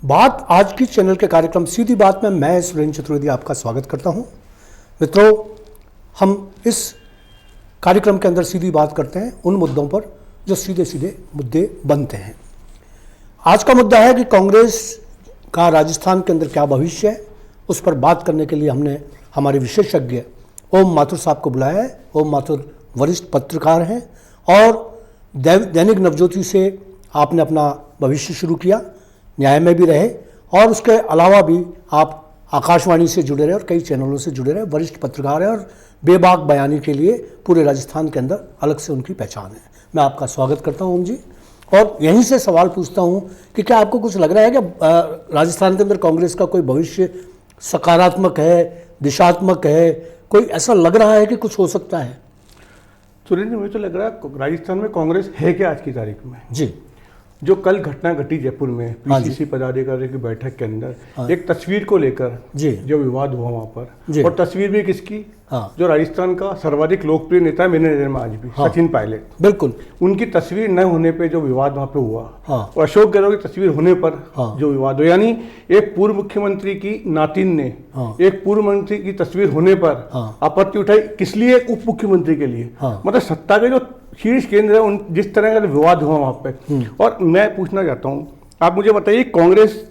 बात आज की चैनल के कार्यक्रम सीधी बात में मैं सुरेंद्र चतुर्वेदी आपका स्वागत करता हूं। मित्रों, हम इस कार्यक्रम के अंदर सीधी बात करते हैं उन मुद्दों पर जो सीधे सीधे मुद्दे बनते हैं। आज का मुद्दा है कि कांग्रेस का राजस्थान के अंदर क्या भविष्य है। उस पर बात करने के लिए हमने हमारे विशेषज्ञ ओम माथुर साहब को बुलाया है। ओम माथुर वरिष्ठ पत्रकार हैं और दैनिक नवज्योति से आपने अपना भविष्य शुरू किया, न्याय में भी रहे और उसके अलावा भी आप आकाशवाणी से जुड़े रहे और कई चैनलों से जुड़े रहे। वरिष्ठ पत्रकार हैं और बेबाक बयानी के लिए पूरे राजस्थान के अंदर अलग से उनकी पहचान है। मैं आपका स्वागत करता हूं ओम जी, और यहीं से सवाल पूछता हूं कि क्या आपको कुछ लग रहा है कि राजस्थान के अंदर कांग्रेस का कोई भविष्य सकारात्मक है, दिशात्मक है, कोई ऐसा लग रहा है कि कुछ हो सकता है? सुरेंद्र, मुझे तो लग रहा है राजस्थान में कांग्रेस है क्या आज की तारीख में जी। जो कल घटना घटी जयपुर में पीसीसी पदाधिकारी की बैठक के अंदर एक तस्वीर को लेकर जो विवाद हुआ वहां पर, और तस्वीर भी किसकी, जो राजस्थान का सर्वाधिक लोकप्रिय नेता है मेरे नजर में आज भी, सचिन पायलट। बिल्कुल, उनकी तस्वीर न होने पे जो विवाद वहां पे हुआ, और अशोक गहलोत की तस्वीर होने पर जो विवाद हुआ, यानी एक पूर्व मुख्यमंत्री की नातिन ने एक पूर्व मंत्री की तस्वीर होने पर आपत्ति उठाई। किस लिए? एक उप मुख्यमंत्री के लिए। मतलब सत्ता के जो शीर्ष केंद्र है, उन जिस तरह का विवाद हुआ वहां पे। और मैं पूछना चाहता हूं, आप मुझे बताइए कांग्रेस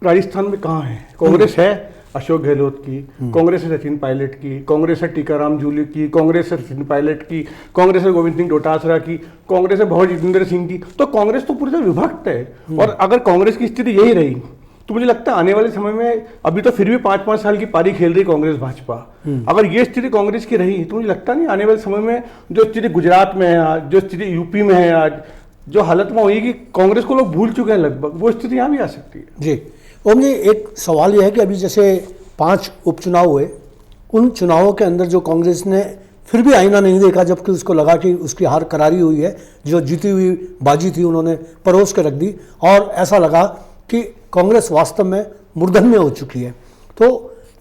राजस्थान में कहां है? कांग्रेस है अशोक गहलोत की, कांग्रेस है सचिन पायलट की, कांग्रेस है टीकाराम जूली की, कांग्रेस है सचिन पायलट की, कांग्रेस है गोविंद सिंह डोटासरा की, कांग्रेस है भवन जितेंद्र सिंह की। तो कांग्रेस तो पूरी तरह विभक्त है। और अगर कांग्रेस की स्थिति यही रही तो मुझे लगता है आने वाले समय में, अभी तो फिर भी 5-5 साल की पारी खेल रही कांग्रेस भाजपा, अगर ये स्थिति कांग्रेस की रही तो मुझे लगता नहीं आने वाले समय में जो स्थिति गुजरात में है आज, जो स्थिति यूपी में है आज, जो हालत में हुई कि कांग्रेस को लोग भूल चुके हैं लगभग, वो स्थिति यहाँ भी आ सकती है। जी ओम जी, एक सवाल यह है कि अभी जैसे 5 उपचुनाव हुए, उन चुनावों के अंदर जो कांग्रेस ने फिर भी आईना नहीं देखा, जबकि उसको लगा कि उसकी हार करारी हुई है, जो जीती हुई बाजी थी उन्होंने परोस के रख दी और ऐसा लगा कि कांग्रेस वास्तव में मूर्धन्य हो चुकी है। तो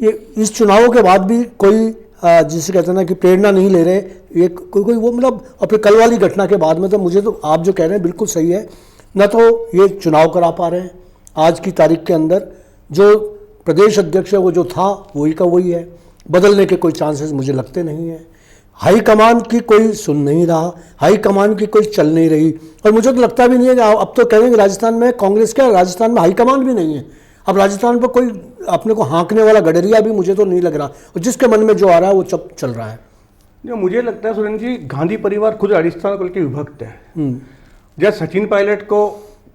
ये इस चुनावों के बाद भी कोई जिसे कहते हैं ना कि प्रेरणा नहीं ले रहे, ये कोई वो मतलब अपने कल वाली घटना के बाद में, तो मुझे तो आप जो कह रहे हैं बिल्कुल सही है। न तो ये चुनाव करा पा रहे हैं आज की तारीख के अंदर, जो प्रदेश अध्यक्ष है वो जो था वही का वही है, बदलने के कोई चांसेस मुझे लगते नहीं है। हाईकमान की कोई सुन नहीं रहा, हाईकमान की कोई चल नहीं रही, और मुझे तो लगता भी नहीं है कि अब तो कहेंगे राजस्थान में कांग्रेस क्या, राजस्थान में हाईकमान भी नहीं है। अब राजस्थान पर कोई अपने को हाँकने वाला गडरिया भी मुझे तो नहीं लग रहा, और जिसके मन में जो आ रहा है वो चल रहा है। जो मुझे लगता है सुरेंद्र जी, गांधी परिवार खुद राजस्थान को लेकर विभक्त है। जब सचिन पायलट को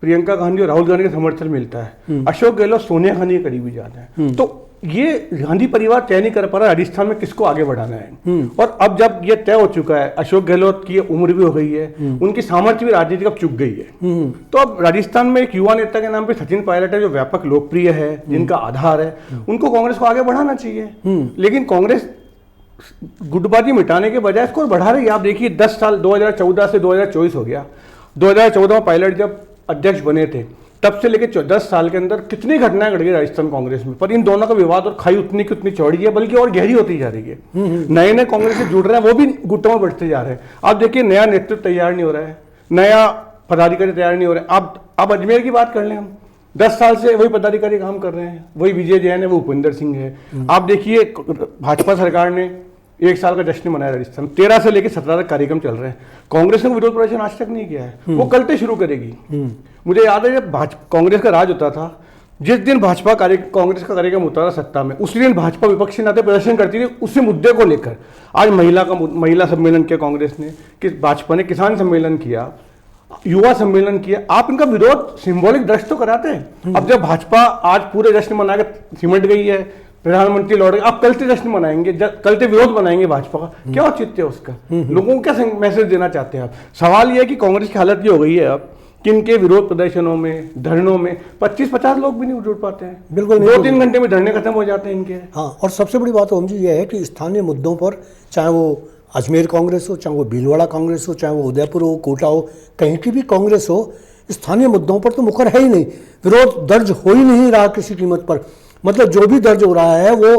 प्रियंका गांधी और राहुल गांधी का समर्थन मिलता है, अशोक गहलोत सोनिया गांधी के करीबी जाते हैं, तो ये गांधी परिवार तय नहीं कर पा रहा राजस्थान में किसको आगे बढ़ाना है। और अब जब ये तय हो चुका है, अशोक गहलोत की उम्र भी हो गई है, उनकी सामर्थ्य भी राजनीति अब चुक गई है, तो अब राजस्थान में एक युवा नेता के नाम पे सचिन पायलट है जो व्यापक लोकप्रिय है, जिनका आधार है, उनको कांग्रेस को आगे बढ़ाना चाहिए। लेकिन कांग्रेस गुटबाजी मिटाने के बजाय इसको बढ़ा रही है। आप देखिए 10 साल 2014 से 2024 हो गया। 2014 में पायलट जब अध्यक्ष बने थे, तब से लेकर 10 साल के अंदर कितनी घटनाएं घट गई राजस्थान कांग्रेस में, पर इन दोनों का विवाद और खाई उतनी की उतनी चौड़ी है, बल्कि और गहरी होती जा रही है। नए नए कांग्रेस से जुड़ रहे हैं, वो भी गुटों में बढ़ते जा रहे हैं। आप देखिए नया नेतृत्व तैयार नहीं हो रहा है, नया पदाधिकारी तैयार नहीं हो रहे। आप अजमेर की बात कर लें, हम 10 साल से वही पदाधिकारी काम कर रहे हैं, वही विजय जैन है, वो उपेंद्र सिंह है। आप देखिए भाजपा सरकार ने 1 साल का जश्न मनाया राजस्थान, 13 से लेकर 17 तक कार्यक्रम चल रहे हैं। कांग्रेस ने विरोध प्रदर्शन आज तक नहीं किया है, वो कल से शुरू करेगी। मुझे याद है जब कांग्रेस का राज होता था, जिस दिन कांग्रेस का कार्यक्रम होता था सत्ता में, उसी दिन भाजपा विपक्ष के नाते प्रदर्शन करती थी उसी मुद्दे को लेकर। आज महिला सम्मेलन किया कांग्रेस ने, भाजपा ने किसान सम्मेलन किया, युवा सम्मेलन किया। आप इनका विरोध सिंबॉलिक दृष्टि तो कराते हैं। अब जब भाजपा आज पूरे जश्न मना के सिमट गई है, प्रधानमंत्री लौट गए, आप कल से जश्न मनाएंगे, कल से विरोध बनाएंगे भाजपा का, क्या औचित्य है उसका? लोगों को क्या मैसेज देना चाहते हैं आप? सवाल यह है कि कांग्रेस की हालत ये हो गई है अब कि इनके विरोध प्रदर्शनों में, धरनों में 25-50 लोग भी नहीं जुड़ पाते हैं। बिल्कुल 2-3 घंटे में धरने खत्म हो जाते हैं इनके। हाँ, और सबसे बड़ी बात ओम जी ये है कि स्थानीय मुद्दों पर, चाहे वो अजमेर कांग्रेस हो, चाहे वो भीलवाड़ा कांग्रेस हो, चाहे वो उदयपुर हो, कोटा हो, कहीं की भी कांग्रेस हो, स्थानीय मुद्दों पर तो मुखर है ही नहीं। विरोध दर्ज हो ही नहीं रहा किसी कीमत पर। मतलब जो भी दर्ज हो रहा है वो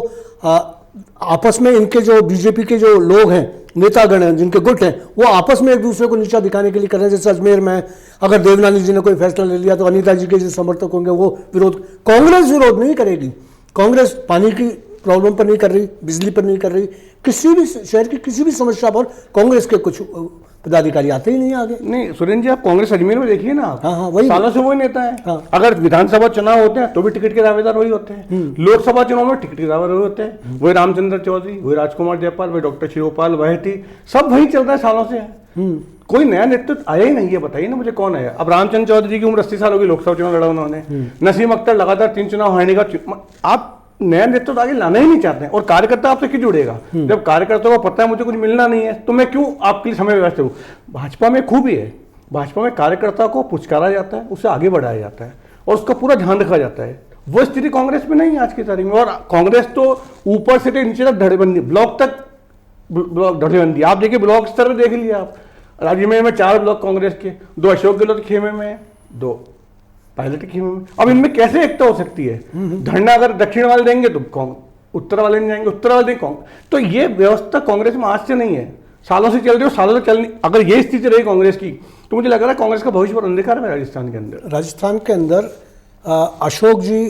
आपस में इनके जो बीजेपी के जो लोग हैं नेतागण हैं, जिनके गुट हैं, वो आपस में एक दूसरे को नीचा दिखाने के लिए कर रहे हैं। जैसे अजमेर में अगर देवनानी जी ने कोई फैसला ले लिया तो अनीता जी के जो समर्थक होंगे वो विरोध, कांग्रेस विरोध नहीं करेगी। कांग्रेस पानी की प्रॉब्लम पर नहीं कर रही, बिजली पर नहीं कर रही, किसी भी शहर की किसी भी समस्या पर कांग्रेस के कुछ पदाधिकारी आते ही नहीं आगे। नहीं सुरेंद्र जी, आप कांग्रेस अजमेर में देखिए ना, हाँ, वही सालों से वही नेता है। हाँ। अगर विधानसभा चुनाव होते हैं तो भी टिकट के दावेदार वही होते हैं, लोकसभा चुनाव में टिकट के दावेदार वही होते हैं, वही रामचंद्र चौधरी, वही राजकुमार जयपाल, वही डॉक्टर शिवपाल वहती, सब वही चल रहा है सालों से। कोई नया नेतृत्व आया ही नहीं है, बताइए ना मुझे कौन आया। अब रामचंद्र चौधरी की उम्र 80 साल होगी, लोकसभा चुनाव लड़ा उन्होंने। नसीम अख्तर लगातार 3 चुनाव हारने का, आप नया नेतृत्व आगे लाना ही नहीं चाहते हैं। और कार्यकर्ता आपसे क्यों जुड़ेगा? जब कार्यकर्ता को पता है मुझे कुछ मिलना नहीं है तो मैं क्यों आपके लिए समय व्यवस्था करूं? भाजपा में खूबी है, भाजपा में कार्यकर्ता को पुचकारा जाता है, उसे आगे बढ़ाया जाता है और उसका पूरा ध्यान रखा जाता है। वो स्थिति कांग्रेस में नहीं है आज की तारीख में। और कांग्रेस तो ऊपर से नीचे तक धड़ेबंदी, ब्लॉक तक धड़ेबंदी। आप देखिए ब्लॉक स्तर पर देख लिया आप, राज्य में 4 ब्लॉक कांग्रेस के, 2 अशोक गहलोत खेमे में, 2 पायलट खेमे में। अब इनमें कैसे एकता हो सकती है? धरना अगर दक्षिण वाले देंगे तो उत्तर वाले नहीं जाएंगे, उत्तर वाले देंगे। तो ये व्यवस्था कांग्रेस में आज से नहीं है, सालों से चल रही है, सालों से चलनी। अगर ये स्थिति रही कांग्रेस की तो मुझे लग रहा है कांग्रेस का भविष्य पर अंधकार है राजस्थान के अंदर। राजस्थान के अंदर अशोक जी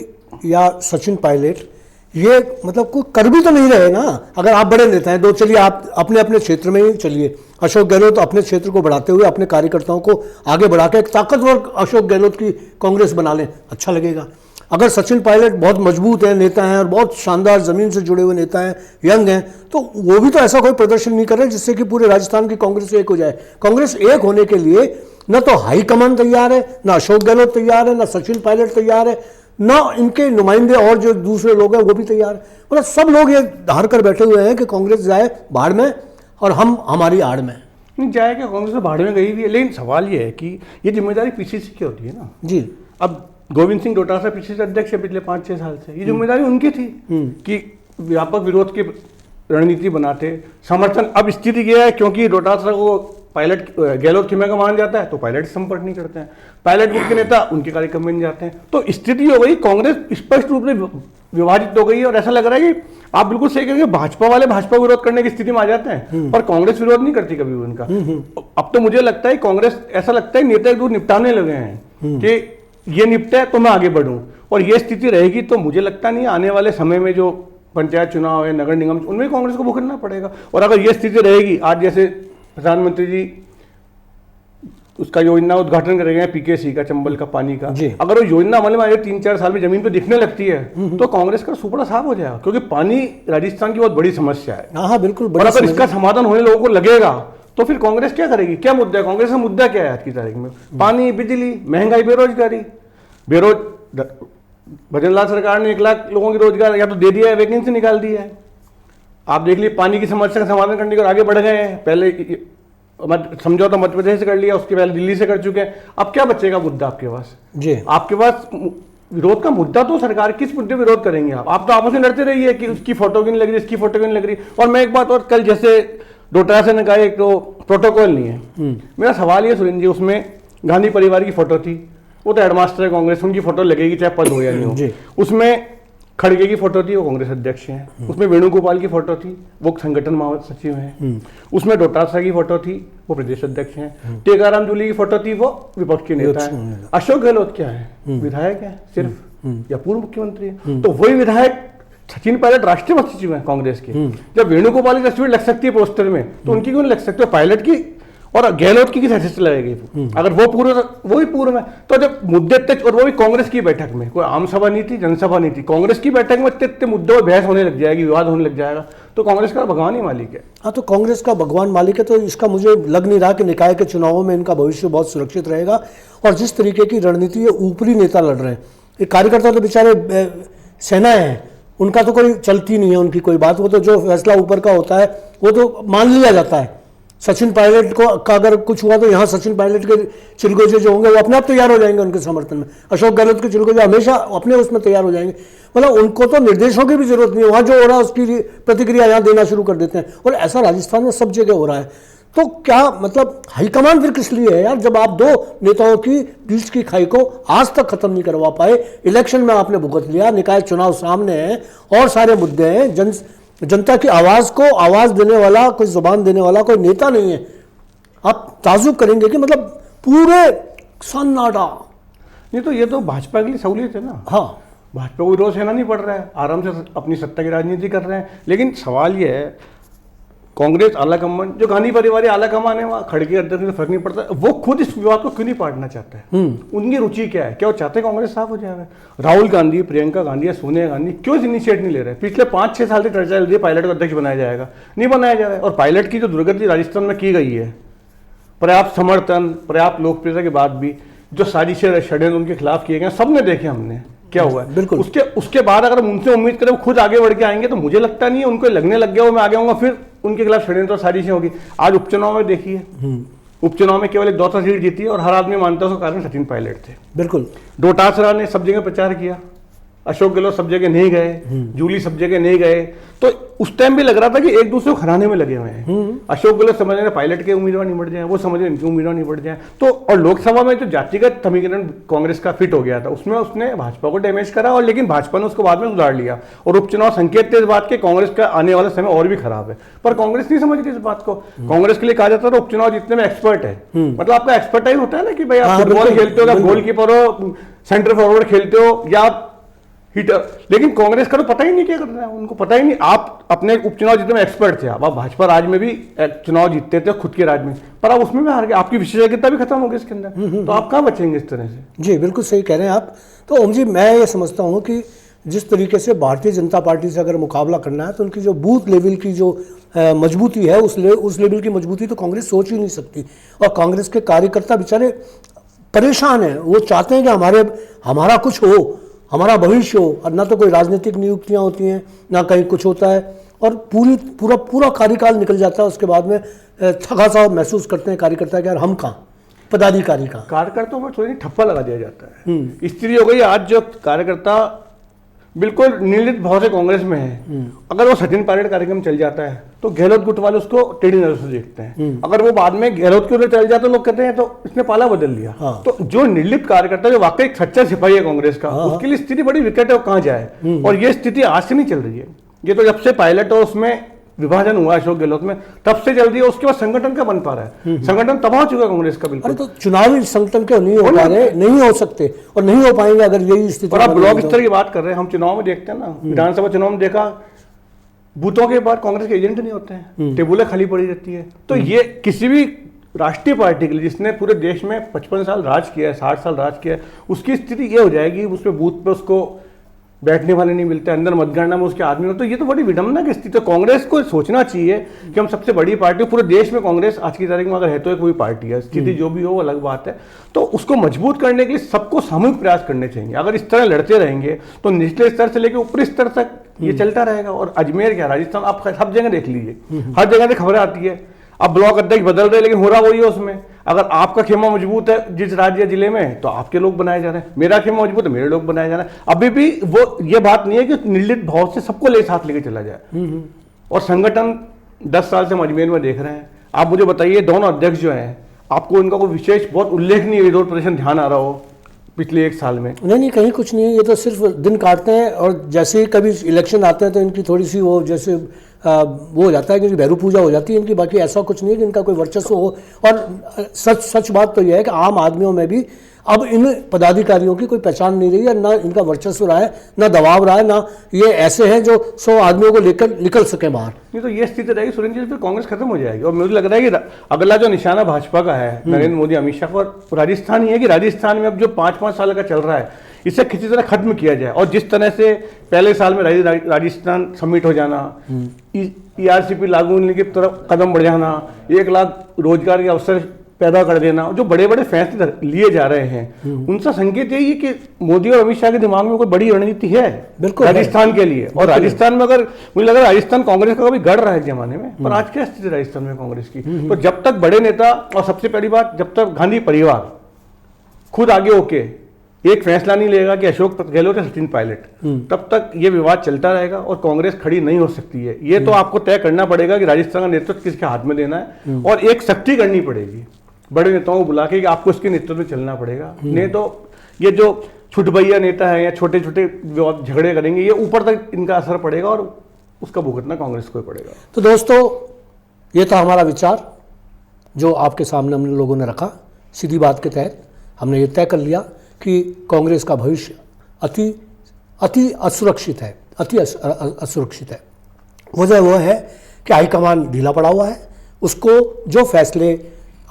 या सचिन पायलट ये मतलब कोई कर भी तो नहीं रहे ना। अगर आप बड़े नेता हैं तो चलिए आप अपने अपने क्षेत्र में ही चलिए। अशोक गहलोत अपने क्षेत्र को बढ़ाते हुए अपने कार्यकर्ताओं को आगे बढ़ा के एक ताकतवर अशोक गहलोत की कांग्रेस बना लें, अच्छा लगेगा। अगर सचिन पायलट बहुत मजबूत है, नेता हैं और बहुत शानदार जमीन से जुड़े हुए नेता हैं, यंग हैं, तो वो भी तो ऐसा कोई प्रदर्शन नहीं कर रहे जिससे कि पूरे राजस्थान की कांग्रेस एक हो जाए। कांग्रेस एक होने के लिए न तो हाईकमान तैयार है, न अशोक गहलोत तैयार है, न सचिन पायलट तैयार है, ना इनके नुमाइंदे और जो दूसरे लोग हैं वो भी तैयार है। मतलब सब लोग ये धार कर बैठे हुए हैं कि कांग्रेस जाए बाढ़ में और हम हमारी आड़ में। नहीं जाएगा, कांग्रेस तो बाढ़ में गई भी है, लेकिन सवाल ये है कि ये जिम्मेदारी पीसीसी की होती है ना जी। अब गोविंद सिंह डोटासरा पीसीसी अध्यक्ष है पिछले 5-6 साल से, ये जिम्मेदारी उनकी थी कि व्यापक विरोध की रणनीति बनाते, समर्थन। अब स्थिति यह है क्योंकि डोटासरा को पायलट गहलोत खेमे का मान जाता है तो पायलट संपर्क नहीं करते हैं, पायलट गुट के नेता उनके कार्यक्रम में जाते हैं। तो स्थिति हो गई, कांग्रेस स्पष्ट रूप से विभाजित हो गई है। और ऐसा लग रहा है कि आप बिल्कुल सही कहेंगे, भाजपा वाले भाजपा विरोध करने की स्थिति में आ जाते हैं पर कांग्रेस विरोध नहीं करती कभी भी उनका। अब तो मुझे लगता है कांग्रेस, ऐसा लगता है नेता एक दूर निपटाने लगे हैं कि ये निपटे तो मैं आगे बढ़ूं। और ये स्थिति रहेगी तो मुझे लगता नहीं आने वाले समय में जो पंचायत चुनाव है, नगर निगम, उनमें कांग्रेस को भुगतना पड़ेगा। और अगर ये स्थिति रहेगी, आज जैसे प्रधानमंत्री जी उसका योजना उद्घाटन करेंगे पीकेसी का, चंबल का पानी का, अगर वो योजना अमल में आए 3-4 साल में जमीन पे दिखने लगती है तो कांग्रेस का सुपड़ा साफ हो जाएगा। क्योंकि पानी राजस्थान की बहुत बड़ी समस्या है। हाँ बिल्कुल। और अगर इसका समाधान होने लोगों को लगेगा तो फिर कांग्रेस क्या करेगी? क्या मुद्दा है कांग्रेस का? मुद्दा क्या है आज की तारीख में? पानी, बिजली, महंगाई, बेरोजगारी। भजनलाल सरकार ने 1 लाख लोगों की रोजगार या तो दे दिया है, वैकेंसी निकाल दी है। आप देख लीजिए पानी की समस्या का समाधान करने के आगे बढ़ गए हैं। पहले समझौता मध्य प्रदेश से कर लिया, उसके पहले दिल्ली से कर चुके हैं। अब क्या बचेगा मुद्दा आपके पास? जी आपके पास विरोध का मुद्दा तो सरकार किस मुद्दे विरोध करेंगे आप तो आपस में लड़ते रहिए कि उसकी फोटो क्यों नहीं लग रही, इसकी फोटो क्यों नहीं लग रही। और मैं एक बात और, कल जैसे डोटासरा ने कहा एक तो प्रोटोकॉल नहीं है, मेरा सवाल ये सुरेंद्र जी, उसमें गांधी परिवार की फोटो थी, वो तो हेडमास्टर है कांग्रेस, उनकी फोटो लगेगी चाहे पद हो या नहीं हो। उसमें खड़गे की फोटो थी, वो कांग्रेस अध्यक्ष हैं। उसमें वेणुगोपाल की फोटो थी, वो संगठन महासचिव हैं। उसमें डोटासरा की फोटो थी, वो प्रदेश अध्यक्ष हैं। टेकाराम जूली की फोटो थी, वो विपक्ष के नेता हैं। अशोक गहलोत क्या है? विधायक है सिर्फ या पूर्व मुख्यमंत्री है? तो वही विधायक सचिन पायलट राष्ट्रीय महासचिव है कांग्रेस के। जब वेणुगोपाल की तस्वीर लग सकती है पोस्टर में तो उनकी क्यों लग सकती है? पायलट की और गहलोत की किस हैसियत से लगेगी? अगर वो पूर्व में, तो जब मुद्दे तक, और वो भी कांग्रेस की बैठक में, कोई आम सभा नहीं थी, जनसभा नहीं थी, कांग्रेस की बैठक में इतने मुद्दों पर बहस होने लग जाएगी, विवाद होने लग जाएगा, तो कांग्रेस का भगवान ही मालिक है। हाँ, तो कांग्रेस का भगवान मालिक है, तो इसका मुझे लग नहीं रहा कि निकाय के चुनावों में इनका भविष्य बहुत सुरक्षित रहेगा। और जिस तरीके की रणनीति है, ऊपरी नेता लड़ रहे हैं, ये कार्यकर्ता तो बेचारे सेनाएं हैं, उनका तो कोई चलती नहीं है उनकी कोई बात। वो तो जो फैसला ऊपर का होता है वो तो मान लिया जाता है। सचिन पायलट को का अगर कुछ हुआ तो यहाँ सचिन पायलट के चिलगोजे जो होंगे वो अपने आप तैयार हो जाएंगे उनके समर्थन में। अशोक गहलोत के चिलगोजे हमेशा अपने उसमें तैयार हो जाएंगे। मतलब उनको तो निर्देशों की भी जरूरत नहीं है, वहाँ जो हो रहा है उसकी प्रतिक्रिया यहाँ देना शुरू कर देते हैं। और ऐसा राजस्थान में सब जगह हो रहा है। तो क्या मतलब हाईकमान फिर किस लिए है यार, जब आप दो नेताओं की बीच की खाई को आज तक खत्म नहीं करवा पाए। इलेक्शन में आपने भुगत लिया, निकाय चुनाव सामने है और सारे मुद्दे हैं, जनता की आवाज़ को आवाज़ देने वाला, कोई जुबान देने वाला कोई नेता नहीं है। आप ताजुब करेंगे कि मतलब पूरे सन्नाटा। नहीं तो ये तो भाजपा के लिए सहूलियत है ना। हाँ, भाजपा को रोज सहना नहीं पड़ रहा है, आराम से अपनी सत्ता की राजनीति कर रहे हैं। लेकिन सवाल ये है, कांग्रेस आला कमान, जो गांधी परिवार आला कमान है, वहाँ खड़गे अध्यक्ष से फर्क नहीं पड़ता, वो खुद इस विवाद को क्यों नहीं पाटना चाहते हैं? उनकी रुचि क्या है? क्या वो चाहते हैं कांग्रेस साफ हो जाए? राहुल गांधी, प्रियंका गांधी या सोनिया गांधी क्यों इस इनिशिएट नहीं ले रहे? पिछले 5-6 साल से चर्चा चल रही है पायलट को अध्यक्ष बनाया जाएगा, नहीं बनाया जा रहा है। और पायलट की जो दुर्गति राजस्थान में की गई है, पर्याप्त समर्थन, पर्याप्त लोकप्रियता के बाद भी जो साजिशें षड्यंत्र उनके खिलाफ किए गए, सबने देखे हमने क्या हुआ है। बिल्कुल। उसके बाद अगर हम उनसे उम्मीद करें वो खुद आगे बढ़ के आएंगे, तो मुझे लगता नहीं है उनको लगने लग गया वो मैं आगे आऊंगा, फिर उनके खिलाफ षड्यंत्र और साजिशें होगी। आज उपचुनाव में देखिए, उपचुनाव में केवल एक दौसा सीट जीती है और हर आदमी मानता है उसका कारण सचिन पायलट थे। बिल्कुल। डोटासरा ने सब जगह प्रचार किया, अशोक गहलोत सब जगह नहीं गए, जूली सब जगह नहीं गए, तो उस टाइम भी लग रहा था कि एक दूसरे को हराने में लगे हुए हैं। अशोक गहलोत समझ रहे पायलट के उम्मीदवार निपट जाए, वो समझ रहे इनके उम्मीदवार निपट जाए। तो और लोकसभा में जो जातिगत समीकरण कांग्रेस का फिट हो गया था, उसमें उसने भाजपा को डैमेज करा, और लेकिन भाजपा ने उसको बाद में सुधार लिया। और उपचुनाव संकेत थे इस बात के कांग्रेस का आने वाला समय और भी खराब है, पर कांग्रेस नहीं समझ रही इस बात को। कांग्रेस के लिए कहा जाता था उपचुनाव जीतने में एक्सपर्ट है, मतलब आपका एक्सपर्टाइज होता है ना कि भाई आप फुटबॉल खेलते हो, आप गोलकीपर हो, सेंटर फॉरवर्ड खेलते हो, या हीटर। लेकिन कांग्रेस का तो पता ही नहीं क्या करना है, उनको पता ही नहीं। आप अपने उपचुनाव जीतने में एक्सपर्ट थे, आप भाजपा राज में भी चुनाव जीतते थे खुद के राज में, पर आप उसमें भी हार गए, आपकी विशेषज्ञता भी खत्म हो गई इसके अंदर, तो आप कहाँ बचेंगे इस तरह से? जी बिल्कुल सही कह रहे हैं आप। तो ओम जी, मैं ये समझता हूँ कि जिस तरीके से भारतीय जनता पार्टी से अगर मुकाबला करना है, तो उनकी जो बूथ लेवल की जो मजबूती है, उस लेवल की मजबूती तो कांग्रेस सोच ही नहीं सकती। और कांग्रेस के कार्यकर्ता बेचारे परेशान हैं, वो चाहते हैं कि हमारा कुछ हो, हमारा भविष्य हो, और ना तो कोई राजनीतिक नियुक्तियां होती हैं, ना कहीं कुछ होता है, और पूरा कार्यकाल निकल जाता है। उसके बाद में थका सा महसूस करते हैं कार्यकर्ता कि यार हम कहाँ, पदाधिकारी कहाँ। कार्यकर्ताओं में थोड़ी ठप्पा लगा दिया जाता है। स्थिति हो गई आज, जो कार्यकर्ता बिल्कुल निर्लिप्त भाव से कांग्रेस में है, अगर वो सचिन पायलट कार्यक्रम चल जाता है तो गहलोत गुट वाले उसको टेढ़ी नजर से देखते हैं। अगर वो बाद में गहलोत के उधर चल जाता है, लोग कहते हैं तो इसने पाला बदल लिया। हाँ। तो जो निर्लिप्त कार्यकर्ता, जो वाकई एक सच्चा सिपाही है कांग्रेस का, उसके लिए स्थिति बड़ी विकट है, वो कहाँ जाए। और ये स्थिति आज से नहीं चल रही है, ये तो जब से पायलट और उसमें विभाजन हुआ अशोक गहलोत में, तब से जल्दी है। उसके बाद संगठन का बन पा रहा है, संगठन तबाह हो चुका है कांग्रेस का बिल्कुल। अरे तो चुनावी संगठन क्यों नहीं हो पा रहे, नहीं हो सकते और नहीं हो पाएंगे अगर यही स्थिति। और आप ब्लॉक स्तर की बात कर रहे हैं, हम चुनाव में देखते हैं ना, विधानसभा चुनाव में देखा, बूथों के बाद कांग्रेस के एजेंट नहीं होते हैं, टेबुलें खाली पड़ी रहती है। तो ये किसी भी राष्ट्रीय पार्टी के लिए जिसने पूरे देश में 55 साल राज किया है, 60 साल राज किया है, उसकी स्थिति ये हो जाएगी, उस पर बूथ पे उसको बैठने वाले नहीं मिलते, अंदर मतगणना में उसके आदमी हो, तो ये तो बड़ी विडंबना की स्थिति। तो कांग्रेस को सोचना चाहिए कि हम सबसे बड़ी पार्टी, पूरे देश में कांग्रेस आज की तारीख में अगर है तो एक कोई पार्टी है, स्थिति जो भी हो वो अलग बात है, तो उसको मजबूत करने के लिए सबको सामूहिक प्रयास करने चाहिए। अगर इस तरह लड़ते रहेंगे तो निचले स्तर से लेकर ऊपरी स्तर तक ये चलता रहेगा। और अजमेर क्या, राजस्थान, आप सब जगह देख लीजिए, हर जगह से खबरें आती है। अब ब्लॉक अध्यक्ष बदल रहे, लेकिन हो रहा वही है उसमें। अगर आपका खेमा मजबूत है जिस राज्य जिले में, तो आपके लोग बनाए जा रहे हैं, मेरा खेमा मजबूत है, मेरे लोग बनाए जा रहे हैं। अभी भी वो ये बात नहीं है कि निर्लिप्त भाव से सबको ले साथ लेके चला जाए। और संगठन 10 साल से हम अजमेर में देख रहे हैं। आप मुझे बताइए, दोनों अध्यक्ष जो हैं, आपको इनका कोई विशेष बहुत उल्लेखनीय विरोध प्रदर्शन ध्यान आ रहा हो पिछले 1 साल में? नहीं, कहीं कुछ नहीं है, ये तो सिर्फ दिन काटते हैं। और जैसे ही कभी इलेक्शन आते हैं तो इनकी थोड़ी सी वो जैसे वो हो जाता है कि भैरू पूजा हो जाती है इनकी। बाकी ऐसा कुछ नहीं है कि इनका कोई वर्चस्व हो। और सच बात तो यह है कि आम आदमियों में भी अब इन पदाधिकारियों की कोई पहचान नहीं रही है, ना इनका वर्चस्व रहा है, ना दबाव रहा है, ना ये ऐसे हैं जो 100 आदमियों को लेकर निकल सके बाहर। नहीं तो ये स्थिति रहेगी सुरेंद्र जी, फिर कांग्रेस खत्म हो जाएगी। और मुझे लग रहा है कि अगला जो निशाना भाजपा का है, नरेंद्र मोदी, अमित शाह, और राजस्थान ही है कि राजस्थान में अब जो 5-5 साल का चल रहा है, इसे किसी तरह खत्म किया जाए। और जिस तरह से पहले साल में राजस्थान समिट हो जाना, ERCP लागू होने की तरफ कदम बढ़ जाना, 1 लाख रोजगार के अवसर पैदा कर देना, जो बड़े बड़े फैसले लिए जा रहे हैं, उनका संकेत यही है कि मोदी और अमित शाह के दिमाग में कोई बड़ी रणनीति है बिल्कुल राजस्थान के लिए। और राजस्थान में अगर मुझे लग रहा है राजस्थान कांग्रेस का कभी गढ़ रहा है जमाने में, पर आज क्या स्थिति राजस्थान में कांग्रेस की? तो जब तक बड़े नेता, और सबसे पहली बात, जब तक गांधी परिवार खुद आगे होके एक फैसला नहीं लेगा कि अशोक गहलोत या सचिन पायलट, तब तक ये विवाद चलता रहेगा और कांग्रेस खड़ी नहीं हो सकती है। ये तो आपको तय करना पड़ेगा कि राजस्थान का नेतृत्व किसके हाथ में देना है, और एक सख्ती करनी पड़ेगी बड़े नेताओं को बुला के कि आपको इसके नेतृत्व में चलना पड़ेगा। नहीं तो ये जो छुटभैया नेता है या छोटे छोटे झगड़े करेंगे, ये ऊपर तक इनका असर पड़ेगा और उसका भुगतना कांग्रेस को ही पड़ेगा। तो दोस्तों, ये था हमारा विचार जो आपके सामने हम लोगों ने रखा। सीधी बात के तहत हमने ये तय कर लिया कि कांग्रेस का भविष्य अति असुरक्षित है, असुरक्षित है। वजह वो है कि हाईकमान ढीला पड़ा हुआ है। उसको जो फैसले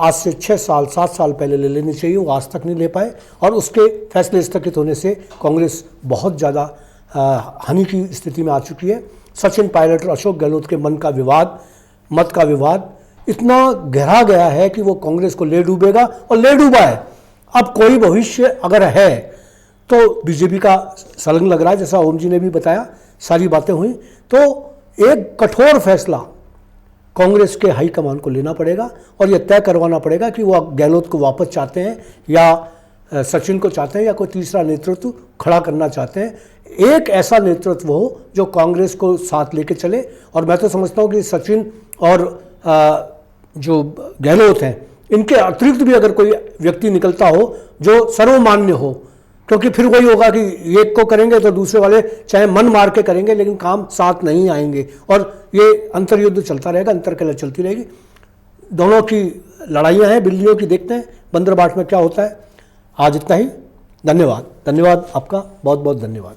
आज से 6 साल 7 साल पहले ले लेने चाहिए वो आज तक नहीं ले पाए, और उसके फैसले स्थगित होने से कांग्रेस बहुत ज़्यादा हानि की स्थिति में आ चुकी है। सचिन पायलट और अशोक गहलोत के मन का विवाद, मत का विवाद इतना गहरा गया है कि वो कांग्रेस को ले डूबेगा, और ले डूबा है। अब कोई भविष्य अगर है तो बीजेपी का संलग्न लग रहा है, जैसा ओम जी ने भी बताया, सारी बातें हुई। तो एक कठोर फैसला कांग्रेस के हाईकमान को लेना पड़ेगा और यह तय करवाना पड़ेगा कि वो गहलोत को वापस चाहते हैं या सचिन को चाहते हैं या कोई तीसरा नेतृत्व खड़ा करना चाहते हैं। एक ऐसा नेतृत्व हो जो कांग्रेस को साथ लेके चले। और मैं तो समझता हूँ कि सचिन और जो गहलोत हैं, इनके अतिरिक्त भी अगर कोई व्यक्ति निकलता हो जो सर्वमान्य हो, क्योंकि फिर वही होगा कि एक को करेंगे तो दूसरे वाले चाहे मन मार के करेंगे लेकिन काम साथ नहीं आएंगे, और ये अंतर्युद्ध चलता रहेगा, अंतर्कलह चलती रहेगी। दोनों की लड़ाइयाँ हैं बिल्लियों की, देखते हैं बंदरबाट में क्या होता है। आज इतना ही। धन्यवाद, धन्यवाद आपका, बहुत बहुत धन्यवाद।